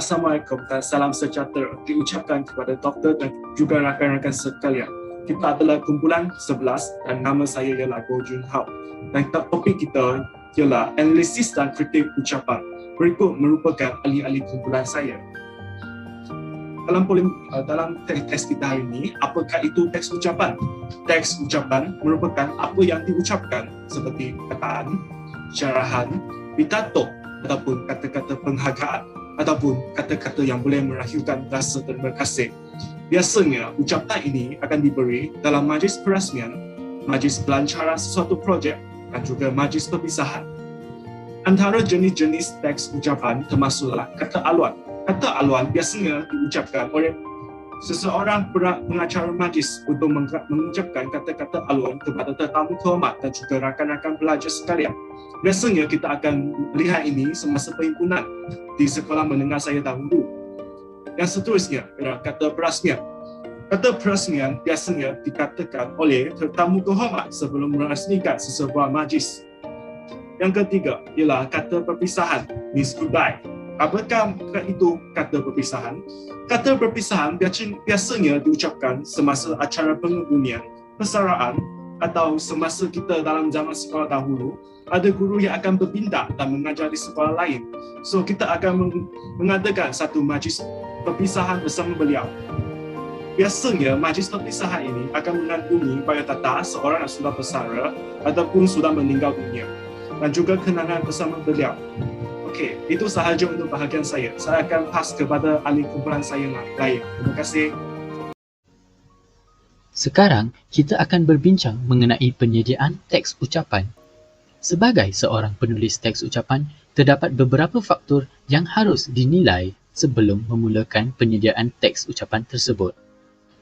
Assalamualaikum dan salam sejahtera diucapkan kepada doktor dan juga rakan-rakan sekalian. Kita adalah kumpulan 11 dan nama saya ialah Goh Jun Hao. Dan topik kita ialah analisis dan kritik ucapan. Berikut merupakan ahli-ahli kumpulan saya. Dalam teks kita hari ini, apakah itu teks ucapan? Teks ucapan merupakan apa yang diucapkan seperti perkataan, syarahan, pidato ataupun kata-kata penghargaan ataupun kata-kata yang boleh merakyukan rasa terima kasih. Biasanya, ucapan ini akan diberi dalam majlis perasmian, majlis pelancaran sesuatu projek dan juga majlis perpisahan. Antara jenis-jenis teks ucapan termasuklah kata aluan. Kata aluan biasanya diucapkan oleh seseorang pengacara majlis untuk mengucapkan kata-kata aluan kepada tetamu kehormat dan juga rakan-rakan pelajar sekalian. Biasanya kita akan melihat ini semasa perhimpunan di sekolah menengah saya dahulu. Yang seterusnya adalah kata perasmian. Kata perasmian biasanya dikatakan oleh tetamu kehormat sebelum merasmikan sesebuah majlis. Yang ketiga ialah kata perpisahan, means goodbye. Apakah itu kata perpisahan? Kata perpisahan biasanya diucapkan semasa acara pengebunian, persaraan atau semasa kita dalam zaman sekolah dahulu, ada guru yang akan berpindah dan mengajar di sekolah lain. So kita akan mengadakan satu majlis perpisahan bersama beliau. Biasanya majlis perpisahan ini akan mengandungi biodata seorang yang sudah bersara ataupun sudah meninggal dunia dan juga kenangan bersama beliau. Okey, itu sahaja untuk bahagian saya. Saya akan pass kepada ahli kumpulan saya lain. Terima kasih. Sekarang, kita akan berbincang mengenai penyediaan teks ucapan. Sebagai seorang penulis teks ucapan, terdapat beberapa faktor yang harus dinilai sebelum memulakan penyediaan teks ucapan tersebut.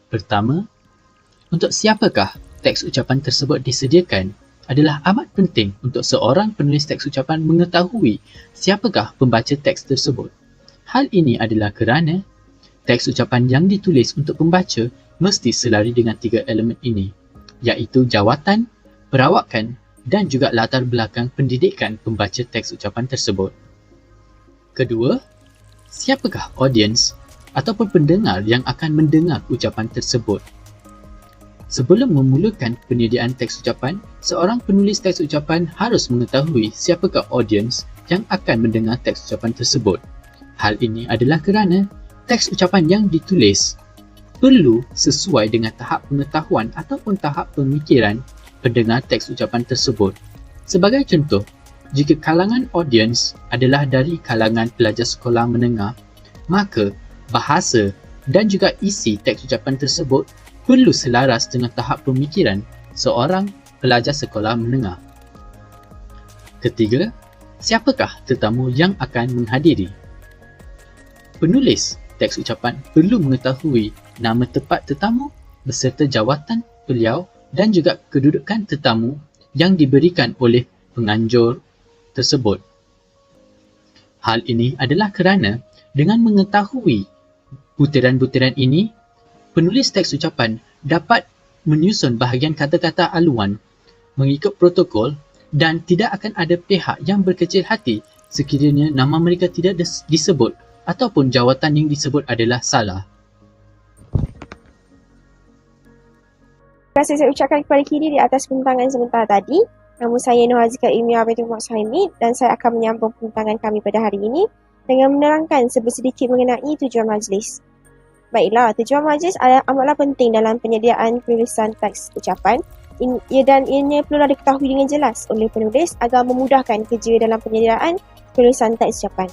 Pertama, untuk siapakah teks ucapan tersebut disediakan adalah amat penting untuk seorang penulis teks ucapan mengetahui siapakah pembaca teks tersebut. Hal ini adalah kerana teks ucapan yang ditulis untuk pembaca mesti selari dengan 3 elemen ini, iaitu jawatan, perawakan dan juga latar belakang pendidikan pembaca teks ucapan tersebut. Kedua, siapakah audiens ataupun pendengar yang akan mendengar ucapan tersebut? Sebelum memulakan penyediaan teks ucapan, seorang penulis teks ucapan harus mengetahui siapakah audiens yang akan mendengar teks ucapan tersebut. Hal ini adalah kerana teks ucapan yang ditulis perlu sesuai dengan tahap pengetahuan ataupun tahap pemikiran pendengar teks ucapan tersebut. Sebagai contoh, jika kalangan audiens adalah dari kalangan pelajar sekolah menengah, maka bahasa dan juga isi teks ucapan tersebut perlu selaras dengan tahap pemikiran seorang pelajar sekolah menengah. Ketiga, siapakah tetamu yang akan menghadiri? Penulis teks ucapan perlu mengetahui nama tepat tetamu beserta jawatan beliau dan juga kedudukan tetamu yang diberikan oleh penganjur tersebut. Hal ini adalah kerana dengan mengetahui butiran-butiran ini, penulis teks ucapan dapat menyusun bahagian kata-kata aluan mengikut protokol dan tidak akan ada pihak yang berkecil hati sekiranya nama mereka tidak disebut ataupun jawatan yang disebut adalah salah. Terima kasih saya ucapkan kepada Kiri di atas pembintangan sebentar tadi. Nama saya Nur Hazika Ilmiah Baitul Muhammad dan saya akan menyambung pembintangan kami pada hari ini dengan menerangkan sedikit mengenai tujuan majlis. Baiklah, tujuan majlis amatlah penting dalam penyediaan penulisan teks ucapan dan ianya perlu diketahui dengan jelas oleh penulis agar memudahkan kerja dalam penyediaan penulisan teks ucapan.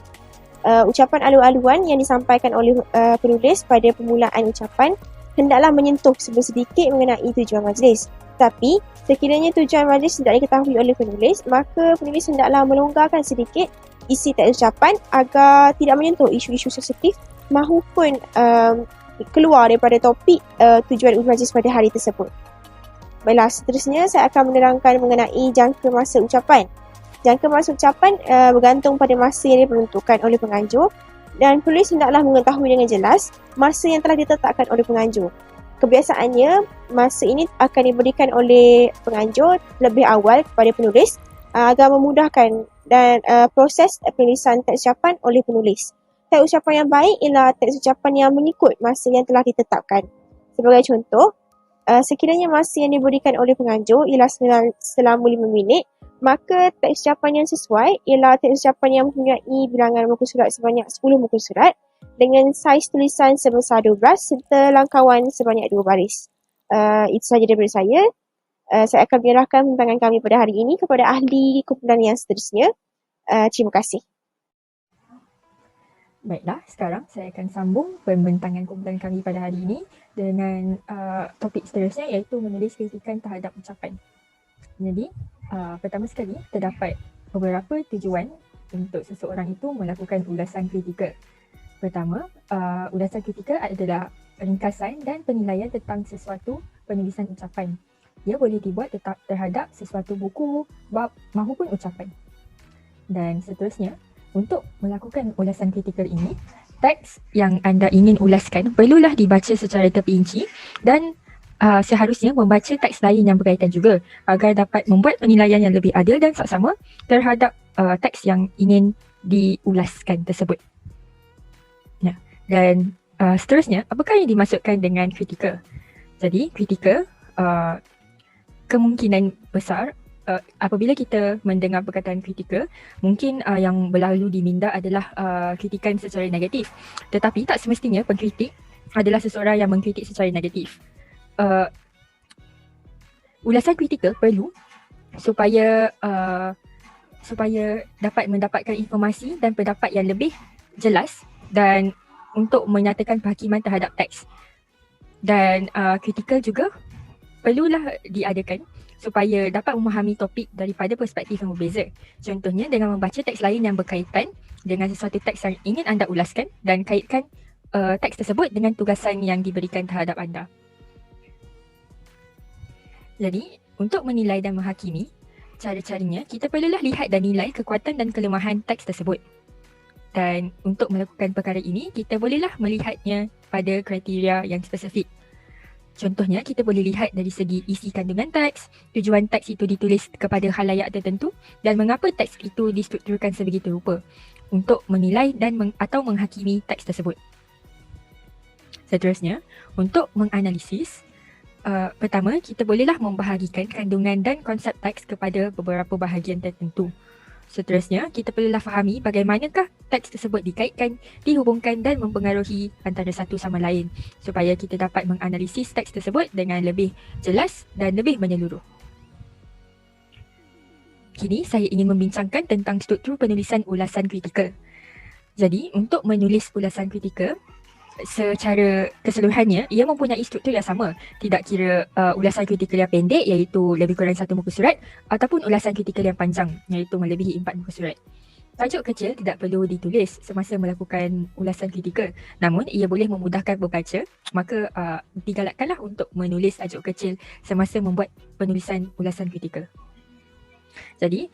Ucapan alu-aluan yang disampaikan oleh penulis pada permulaan ucapan hendaklah menyentuh sedikit mengenai tujuan majlis. Tapi, sekiranya tujuan majlis tidak diketahui oleh penulis, maka penulis hendaklah melonggarkan sedikit isi teks ucapan agar tidak menyentuh isu-isu sensitif mahupun keluar daripada topik tujuan majlis pada hari tersebut. Baiklah, seterusnya saya akan menerangkan mengenai jangka masa ucapan. Jangka masa ucapan bergantung pada masa yang diperuntukkan oleh penganjur dan penulis hendaklah mengetahui dengan jelas masa yang telah ditetapkan oleh penganjur. Kebiasaannya, masa ini akan diberikan oleh penganjur lebih awal kepada penulis agar memudahkan dan proses penulisan teks ucapan oleh penulis. teks ucapan yang baik ialah teks ucapan yang mengikut masa yang telah ditetapkan. Sebagai contoh, sekiranya masa yang diberikan oleh penganjur ialah selama 5 minit, maka teks ucapan yang sesuai ialah teks ucapan yang mempunyai bilangan muka surat sebanyak 10 muka surat dengan saiz tulisan sebesar 12 serta langkawan sebanyak 2 baris. Itu sahaja daripada saya. Saya akan menyerahkan pembintangan kami pada hari ini kepada ahli kumpulan yang seterusnya. Terima kasih. Baiklah, sekarang saya akan sambung pembintangan kumpulan kami pada hari ini dengan topik seterusnya iaitu menulis kritikan terhadap ucapan. Jadi, pertama sekali terdapat beberapa tujuan untuk seseorang itu melakukan ulasan kritikal. Pertama, ulasan kritikal adalah ringkasan dan penilaian tentang sesuatu penulisan ucapan. Ia boleh dibuat terhadap sesuatu buku, bab mahupun ucapan. Dan seterusnya, untuk melakukan ulasan kritikal ini, teks yang anda ingin ulaskan perlulah dibaca secara terperinci dan seharusnya membaca teks lain yang berkaitan juga agar dapat membuat penilaian yang lebih adil dan saksama terhadap teks yang ingin diulaskan tersebut. Ya. Dan seterusnya, apakah yang dimaksudkan dengan kritikal? Jadi, kritikal kemungkinan besar apabila kita mendengar perkataan kritikal, mungkin yang berlalu di minda adalah kritikan secara negatif. Tetapi tak semestinya pengkritik adalah seseorang yang mengkritik secara negatif. Ulasan kritikal perlu supaya dapat mendapatkan informasi dan pendapat yang lebih jelas dan untuk menyatakan kehakiman terhadap teks. Dan kritikal juga perlulah diadakan supaya dapat memahami topik daripada perspektif yang berbeza. Contohnya dengan membaca teks lain yang berkaitan dengan sesuatu teks yang ingin anda ulaskan dan kaitkan teks tersebut dengan tugasan yang diberikan terhadap anda. Jadi, untuk menilai dan menghakimi, cara-caranya kita perlulah lihat dan nilai kekuatan dan kelemahan teks tersebut. Dan untuk melakukan perkara ini, kita bolehlah melihatnya pada kriteria yang spesifik. Contohnya, kita boleh lihat dari segi isi kandungan teks, tujuan teks itu ditulis kepada khalayak tertentu dan mengapa teks itu distrukturkan sebegitu rupa untuk menilai dan atau menghakimi teks tersebut. Seterusnya, untuk menganalisis, pertama, kita bolehlah membahagikan kandungan dan konsep teks kepada beberapa bahagian tertentu. Seterusnya, kita perlulah fahami bagaimanakah teks tersebut dikaitkan, dihubungkan dan mempengaruhi antara satu sama lain supaya kita dapat menganalisis teks tersebut dengan lebih jelas dan lebih menyeluruh. Kini saya ingin membincangkan tentang struktur penulisan ulasan kritikal. Jadi, untuk menulis ulasan kritikal, secara keseluruhannya, ia mempunyai struktur yang sama. Tidak kira ulasan kritikal yang pendek iaitu lebih kurang 1 muka surat ataupun ulasan kritikal yang panjang iaitu melebihi 4 muka surat. Tajuk kecil tidak perlu ditulis semasa melakukan ulasan kritikal. Namun, ia boleh memudahkan pembaca. Maka, digalakkanlah untuk menulis tajuk kecil semasa membuat penulisan ulasan kritikal. Jadi,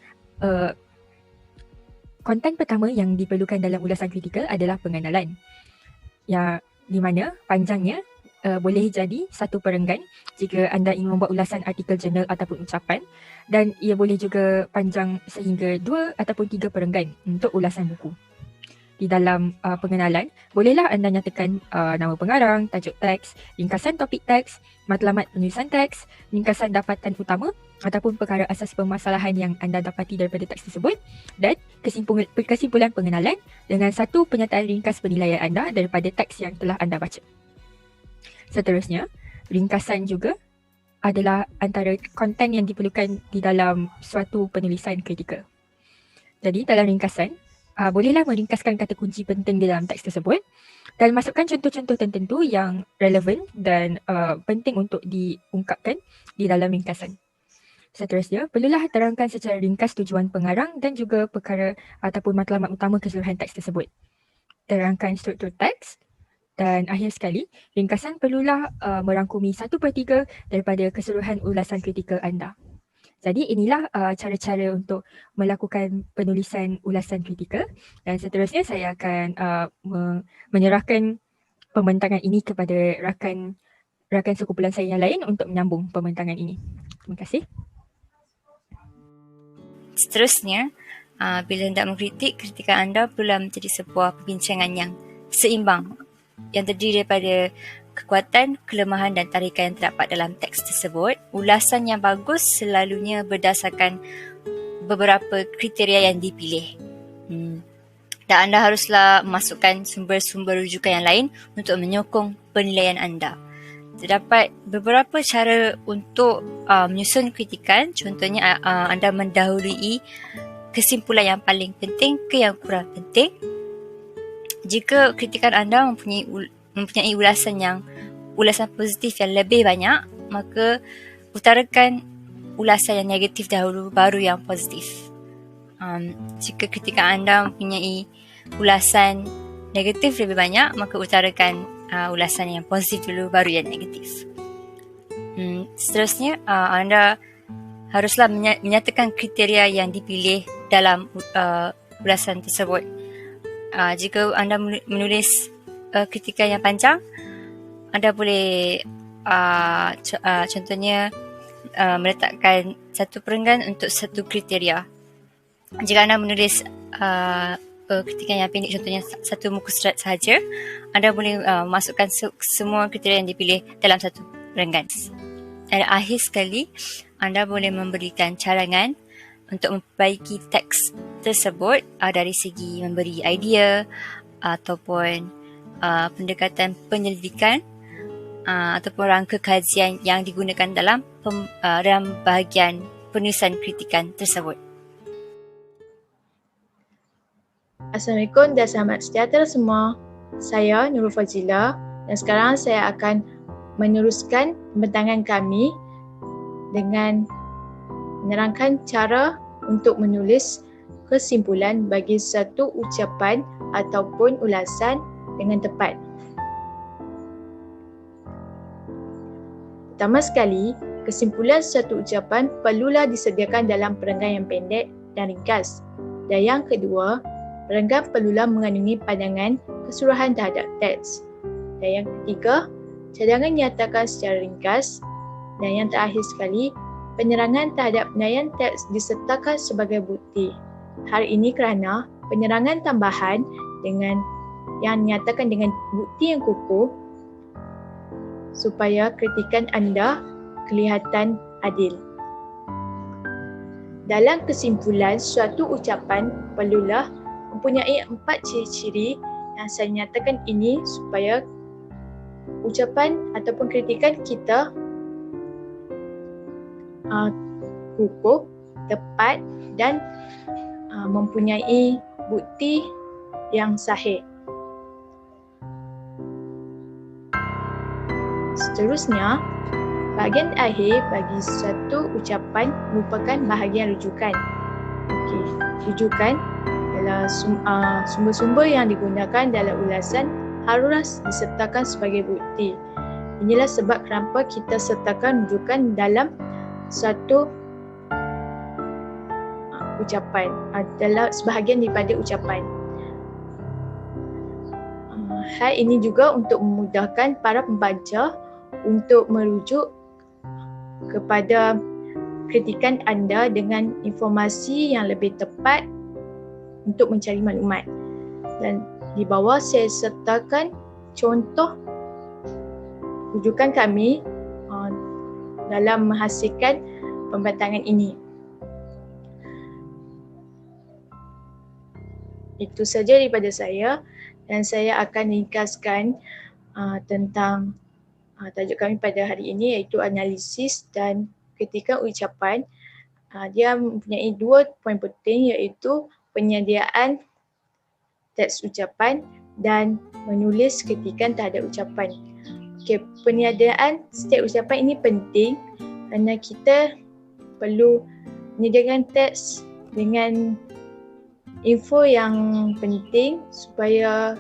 konten pertama yang diperlukan dalam ulasan kritikal adalah pengenalan. Yang di mana panjangnya boleh jadi 1 perenggan jika anda ingin membuat ulasan artikel jurnal ataupun ucapan, dan ia boleh juga panjang sehingga 2 ataupun 3 perenggan untuk ulasan buku. Di dalam pengenalan, bolehlah anda nyatakan nama pengarang, tajuk teks, ringkasan topik teks, matlamat penulisan teks, ringkasan dapatan utama ataupun perkara asas permasalahan yang anda dapati daripada teks tersebut, dan kesimpulan pengenalan dengan 1 pernyataan ringkas penilaian anda daripada teks yang telah anda baca. Seterusnya, ringkasan juga adalah antara konten yang diperlukan di dalam suatu penulisan kritikal. Jadi dalam ringkasan, bolehlah meringkaskan kata kunci penting di dalam teks tersebut dan masukkan contoh-contoh tertentu yang relevan dan penting untuk diungkapkan di dalam ringkasan. Seterusnya, perlulah terangkan secara ringkas tujuan pengarang dan juga perkara ataupun matlamat utama keseluruhan teks tersebut. Terangkan struktur teks dan akhir sekali, ringkasan perlulah merangkumi 1/3 daripada keseluruhan ulasan kritikal anda. Jadi inilah cara-cara untuk melakukan penulisan ulasan kritikal dan seterusnya saya akan menyerahkan pembentangan ini kepada rakan sekumpulan saya yang lain untuk menyambung pembentangan ini. Terima kasih. Seterusnya, Bila hendak mengkritik, kritikan anda perlulah menjadi sebuah perbincangan yang seimbang, yang terdiri daripada kekuatan, kelemahan dan tarikan yang terdapat dalam teks tersebut. Ulasan yang bagus selalunya berdasarkan beberapa kriteria yang dipilih. Dan anda haruslah memasukkan sumber-sumber rujukan yang lain untuk menyokong penilaian anda. Terdapat beberapa cara untuk menyusun kritikan. Contohnya anda mendahului kesimpulan yang paling penting ke yang kurang penting. Jika kritikan anda mempunyai ulasan positif yang lebih banyak, maka utarakan ulasan yang negatif dahulu baru yang positif. Jika kritikan anda mempunyai ulasan negatif lebih banyak, maka utarakan ulasan yang positif dulu baru yang negatif. Seterusnya, anda haruslah menyatakan kriteria yang dipilih dalam ulasan tersebut. Jika anda menulis kritikan yang panjang, anda boleh contohnya meletakkan satu perenggan untuk satu kriteria. Jika anda menulis kritikan yang pendek, contohnya satu muka surat sahaja, anda boleh masukkan semua kriteria yang dipilih dalam satu perenggan. Dan akhir sekali, anda boleh memberikan cadangan untuk memperbaiki teks tersebut dari segi memberi idea ataupun pendekatan penyelidikan ataupun rangka kajian yang digunakan dalam bahagian penulisan kritikan tersebut. Assalamualaikum dan selamat sejahtera semua. Saya Nurul Fazila dan sekarang saya akan meneruskan pembentangan kami dengan menerangkan cara untuk menulis kesimpulan bagi satu ucapan ataupun ulasan dengan tepat. Pertama sekali, kesimpulan satu ucapan perlulah disediakan dalam perenggan yang pendek dan ringkas. Dan yang kedua, perenggan perlulah mengandungi pandangan keseluruhan terhadap teks. Dan yang ketiga, cadangan nyatakan secara ringkas. Dan yang terakhir sekali, penyerangan terhadap penilaian teks disertakan sebagai bukti. Hal ini kerana penyerangan tambahan yang nyatakan dengan bukti yang kukuh supaya kritikan anda kelihatan adil. Dalam kesimpulan, suatu ucapan perlulah mempunyai 4 ciri-ciri yang saya nyatakan ini supaya ucapan ataupun kritikan kita kukuh, tepat dan mempunyai bukti yang sahih. Seterusnya, bahagian akhir bagi satu ucapan merupakan bahagian rujukan. Rujukan adalah sumber-sumber yang digunakan dalam ulasan harus disertakan sebagai bukti. Inilah sebab kenapa kita sertakan rujukan dalam satu ucapan adalah sebahagian daripada ucapan. Hal ini juga untuk memudahkan para pembaca untuk merujuk kepada kritikan anda dengan informasi yang lebih tepat untuk mencari maklumat. Dan di bawah saya sertakan contoh rujukan kami dalam menghasilkan pembentangan ini. Itu saja daripada saya dan saya akan ringkaskan tentang tajuk kami pada hari ini iaitu analisis dan kritikan ucapan. Dia mempunyai 2 poin penting iaitu penyediaan teks ucapan dan menulis kritikan terhadap ucapan. Penyediaan setiap ucapan ini penting kerana kita perlu menyediakan teks dengan info yang penting supaya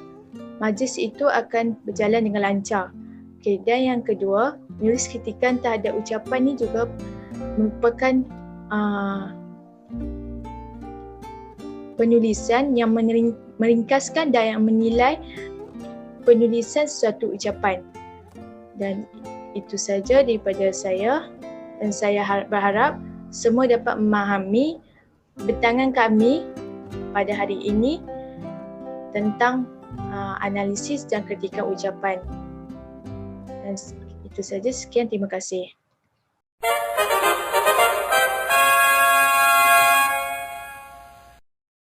majlis itu akan berjalan dengan lancar. Dan yang kedua, menulis kritikan terhadap ucapan ini juga merupakan penulisan yang meringkaskan dan yang menilai penulisan suatu ucapan. Dan itu saja daripada saya dan saya berharap semua dapat memahami bentangan kami pada hari ini tentang analisis dan kritikan ucapan. Dan itu saja, sekian, terima kasih.